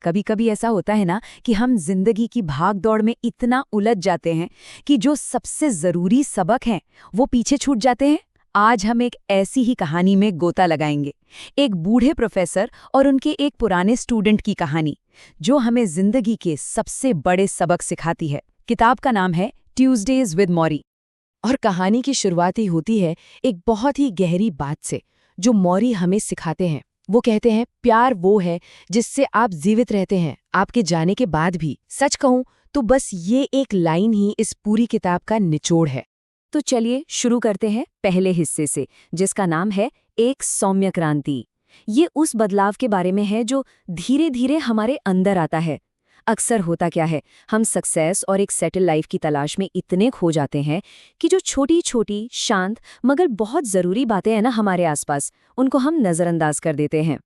कभी कभी ऐसा होता है ना कि हम जिंदगी की भाग-दौड़ में इतना उलझ जाते हैं कि जो सबसे जरूरी सबक हैं वो पीछे छूट जाते हैं। आज हम एक ऐसी ही कहानी में गोता लगाएंगे, एक बूढ़े प्रोफेसर और उनके एक पुराने स्टूडेंट की कहानी, जो हमें जिंदगी के सबसे बड़े सबक सिखाती है। किताब का नाम है ट्यूजडेज विद मौरी। और कहानी की शुरुआत ही होती है एक बहुत ही गहरी बात से, जो मौरी हमें सिखाते हैं। वो कहते हैं, प्यार वो है जिससे आप जीवित रहते हैं, आपके जाने के बाद भी। सच कहूं तो बस ये एक लाइन ही इस पूरी किताब का निचोड़ है। तो चलिए शुरू करते हैं पहले हिस्से से, जिसका नाम है एक सौम्य क्रांति। ये उस बदलाव के बारे में है जो धीरे धीरे हमारे अंदर आता है। अक्सर होता क्या है, हम सक्सेस और एक सेटल लाइफ की तलाश में इतने खो जाते हैं कि जो छोटी छोटी शांत मगर बहुत ज़रूरी बातें हैं ना हमारे आसपास, उनको हम नज़रअंदाज कर देते हैं।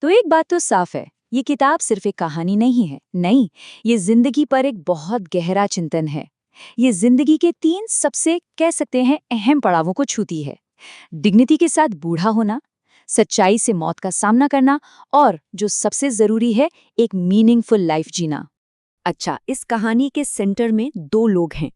तो एक बात तो साफ है, ये किताब सिर्फ एक कहानी नहीं है। नहीं, ये जिंदगी पर एक बहुत गहरा चिंतन है। ये जिंदगी के 3 सबसे कह सकते हैं अहम पड़ावों को छूती है। डिग्निटी के साथ बूढ़ा होना, सच्चाई से मौत का सामना करना, और जो सबसे जरूरी है, एक मीनिंगफुल लाइफ जीना। अच्छा, इस कहानी के सेंटर में 2 लोग हैं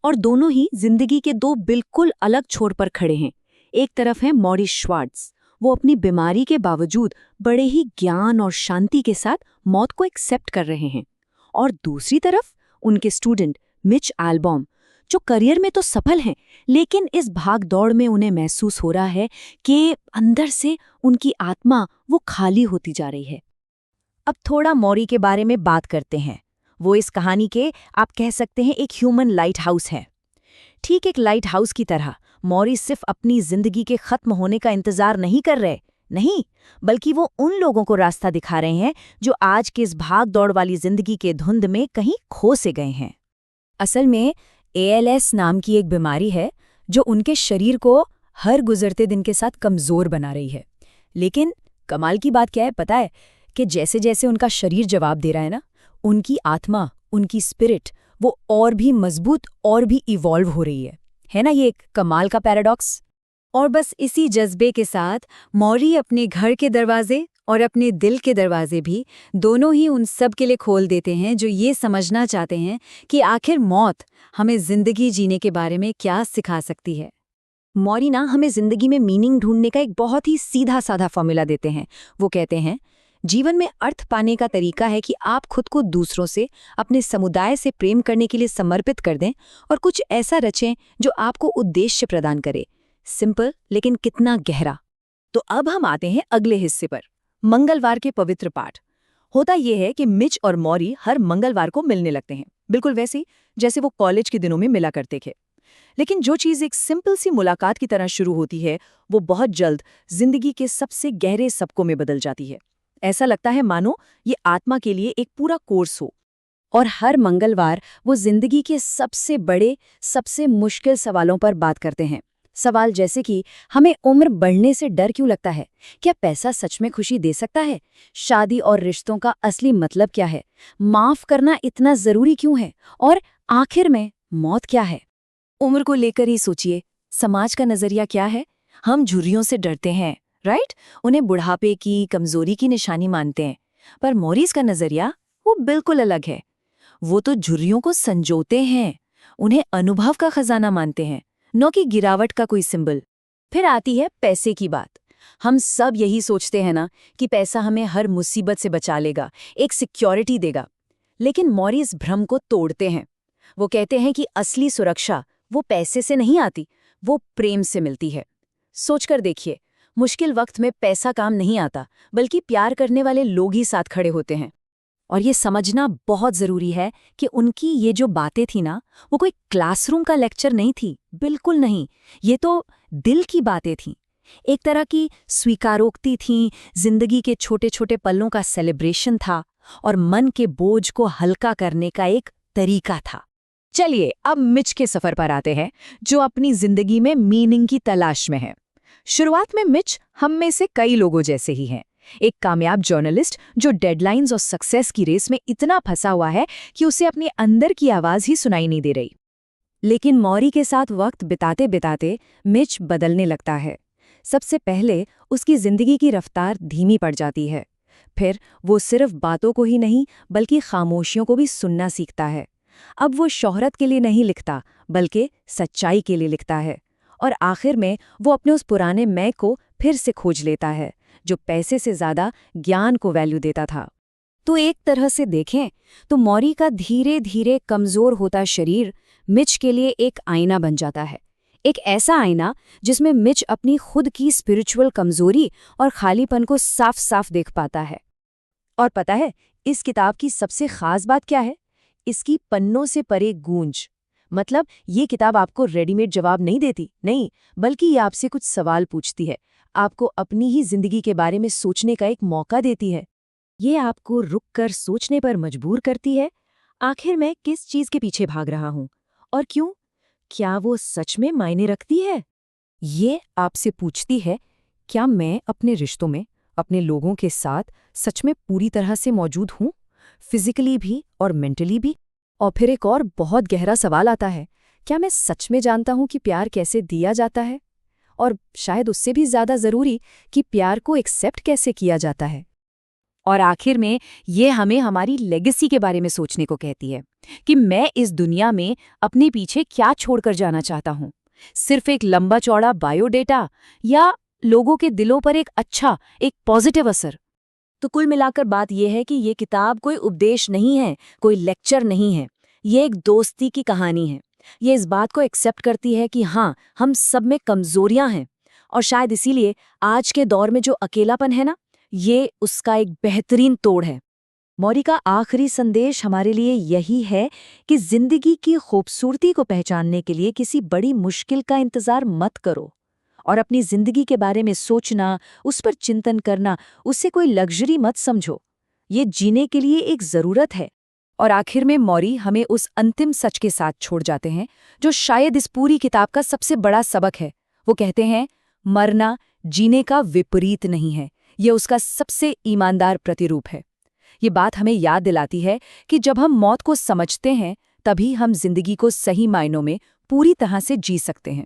और दोनों ही जिंदगी के 2 बिल्कुल अलग छोर पर खड़े हैं। एक तरफ है मॉरी श्वार्ट्ज, वो अपनी बीमारी के बावजूद बड़े ही ज्ञान और शांति के साथ मौत को एक्सेप्ट कर रहे हैं। और दूसरी तरफ उनके स्टूडेंट मिच एल्बॉम, जो करियर में तो सफल हैं, लेकिन इस भाग दौड़ में उन्हें महसूस हो रहा है कि अंदर से उनकी आत्मा वो खाली होती जा रही है। अब थोड़ा मौरी के बारे में बात करते हैं। वो इस कहानी के, आप कह सकते हैं, एक ह्यूमन लाइट हाउस है। ठीक एक लाइट हाउस की तरह मौरी सिर्फ अपनी जिंदगी के खत्म होने का इंतजार नहीं कर रहे, नहीं, बल्कि वो उन लोगों को रास्ता दिखा रहे हैं जो आज के इस भाग दौड़ वाली जिंदगी के धुंध में कहीं खो से गए हैं। असल में ALS नाम की एक बीमारी है जो उनके शरीर को हर गुजरते दिन के साथ कमज़ोर बना रही है। लेकिन कमाल की बात क्या है पता है, कि जैसे जैसे उनका शरीर जवाब दे रहा है ना, उनकी आत्मा, उनकी स्पिरिट, वो और भी मजबूत और भी इवॉल्व हो रही है ना। ये एक कमाल का पैराडॉक्स। और बस इसी जज्बे के साथ मौरी अपने घर के दरवाजे और अपने दिल के दरवाजे भी दोनों ही उन सब के लिए खोल देते हैं जो ये समझना चाहते हैं कि आखिर मौत हमें जिंदगी जीने के बारे में क्या सिखा सकती है। मौरी ना हमें जिंदगी में मीनिंग ढूंढने का एक बहुत ही सीधा साधा फॉर्मूला देते हैं। वो कहते हैं, जीवन में अर्थ पाने का तरीका है कि आप खुद को दूसरों से, अपने समुदाय से प्रेम करने के लिए समर्पित कर दें और कुछ ऐसा रचें जो आपको उद्देश्य प्रदान करे। सिंपल, लेकिन कितना गहरा। तो अब हम आते हैं अगले हिस्से पर, मंगलवार के पवित्र पाठ। होता यह है कि मिच और मौरी हर मंगलवार को मिलने लगते हैं, बिल्कुल वैसे ही जैसे वो कॉलेज के दिनों में मिला करते थे। लेकिन जो चीज़ एक सिंपल सी मुलाकात की तरह शुरू होती है, वो बहुत जल्द जिंदगी के सबसे गहरे सबकों में बदल जाती है। ऐसा लगता है मानो ये आत्मा के लिए एक पूरा कोर्स हो। और हर मंगलवार वो जिंदगी के सबसे बड़े, सबसे मुश्किल सवालों पर बात करते हैं। सवाल जैसे कि हमें उम्र बढ़ने से डर क्यों लगता है? क्या पैसा सच में खुशी दे सकता है? शादी और रिश्तों का असली मतलब क्या है? माफ करना इतना जरूरी क्यों है? और आखिर में मौत क्या है? उम्र को लेकर ही सोचिए, समाज का नजरिया क्या है? हम झुर्रियों से डरते हैं, राइट? उन्हें बुढ़ापे की, कमजोरी की निशानी मानते हैं। पर मॉरिस का नजरिया वो बिल्कुल अलग है। वो तो झुर्रियों को संजोते हैं, उन्हें अनुभव का खजाना मानते हैं, न कि गिरावट का कोई सिंबल। फिर आती है पैसे की बात। हम सब यही सोचते हैं ना कि पैसा हमें हर मुसीबत से बचा लेगा, एक सिक्योरिटी देगा। लेकिन मॉरिस भ्रम को तोड़ते हैं। वो कहते हैं कि असली सुरक्षा वो पैसे से नहीं आती, वो प्रेम से मिलती है। सोचकर देखिए, मुश्किल वक्त में पैसा काम नहीं आता, बल्कि प्यार करने वाले लोग ही साथ खड़े होते हैं। और ये समझना बहुत ज़रूरी है कि उनकी ये जो बातें थी ना, वो कोई क्लासरूम का लेक्चर नहीं थी, बिल्कुल नहीं। ये तो दिल की बातें थीं, एक तरह की स्वीकारोक्ति थीं, जिंदगी के छोटे छोटे पलों का सेलिब्रेशन था और मन के बोझ को हल्का करने का एक तरीका था। चलिए अब मिच के सफ़र पर आते हैं, जो अपनी जिंदगी में मीनिंग की तलाश में है। शुरुआत में मिच हम में से कई लोगों जैसे ही हैं, एक कामयाब जर्नलिस्ट जो डेडलाइंस और सक्सेस की रेस में इतना फंसा हुआ है कि उसे अपने अंदर की आवाज़ ही सुनाई नहीं दे रही। लेकिन मौरी के साथ वक्त बिताते बिताते मिच बदलने लगता है। सबसे पहले उसकी जिंदगी की रफ्तार धीमी पड़ जाती है। फिर वो सिर्फ बातों को ही नहीं बल्कि खामोशियों को भी सुनना सीखता है। अब वो शोहरत के लिए नहीं लिखता बल्कि सच्चाई के लिए लिखता है। और आखिर में वो अपने उस पुराने मैं को फिर से खोज लेता है, जो पैसे से ज्यादा ज्ञान को वैल्यू देता था। तो एक तरह से देखें तो मौरी का धीरे धीरे कमजोर होता शरीर मिच के लिए एक आईना बन जाता है। एक ऐसा आईना जिसमें मिच अपनी खुद की स्पिरिचुअल कमजोरी और खालीपन को साफ साफ देख पाता है। और पता है इस किताब की सबसे खास बात क्या है? इसकी पन्नों से परे गूंज। मतलब ये किताब आपको रेडीमेड जवाब नहीं देती, नहीं, बल्कि ये आपसे कुछ सवाल पूछती है, आपको अपनी ही जिंदगी के बारे में सोचने का एक मौका देती है। ये आपको रुक कर सोचने पर मजबूर करती है, आखिर मैं किस चीज के पीछे भाग रहा हूं और क्यों? क्या वो सच में मायने रखती है? ये आपसे पूछती है, क्या मैं अपने रिश्तों में, अपने लोगों के साथ सच में पूरी तरह से मौजूद हूं, फिजिकली भी और मेंटली भी? और फिर एक और बहुत गहरा सवाल आता है, क्या मैं सच में जानता हूं कि प्यार कैसे दिया जाता है? और शायद उससे भी ज्यादा जरूरी कि प्यार को एक्सेप्ट कैसे किया जाता है। और आखिर में ये हमें हमारी लेगेसी के बारे में सोचने को कहती है कि मैं इस दुनिया में अपने पीछे क्या छोड़कर जाना चाहता हूँ। सिर्फ एक लंबा चौड़ा बायोडेटा या लोगों के दिलों पर एक अच्छा, एक पॉजिटिव असर। तो कुल मिलाकर बात यह है कि ये किताब कोई उपदेश नहीं है, कोई लेक्चर नहीं है, ये एक दोस्ती की कहानी है। ये इस बात को एक्सेप्ट करती है कि हाँ, हम सब में कमजोरियां हैं और शायद इसीलिए आज के दौर में जो अकेलापन है ना, ये उसका एक बेहतरीन तोड़ है। मौरी का आखिरी संदेश हमारे लिए यही है कि जिंदगी की खूबसूरती को पहचानने के लिए किसी बड़ी मुश्किल का इंतजार मत करो और अपनी जिंदगी के बारे में सोचना, उस पर चिंतन करना, उसे कोई लग्जरी मत समझो। ये जीने के लिए एक जरूरत है। और आखिर में मौरी हमें उस अंतिम सच के साथ छोड़ जाते हैं जो शायद इस पूरी किताब का सबसे बड़ा सबक है। वो कहते हैं, मरना जीने का विपरीत नहीं है, ये उसका सबसे ईमानदार प्रतिरूप है। ये बात हमें याद दिलाती है कि जब हम मौत को समझते हैं तभी हम जिंदगी को सही मायनों में पूरी तरह से जी सकते हैं।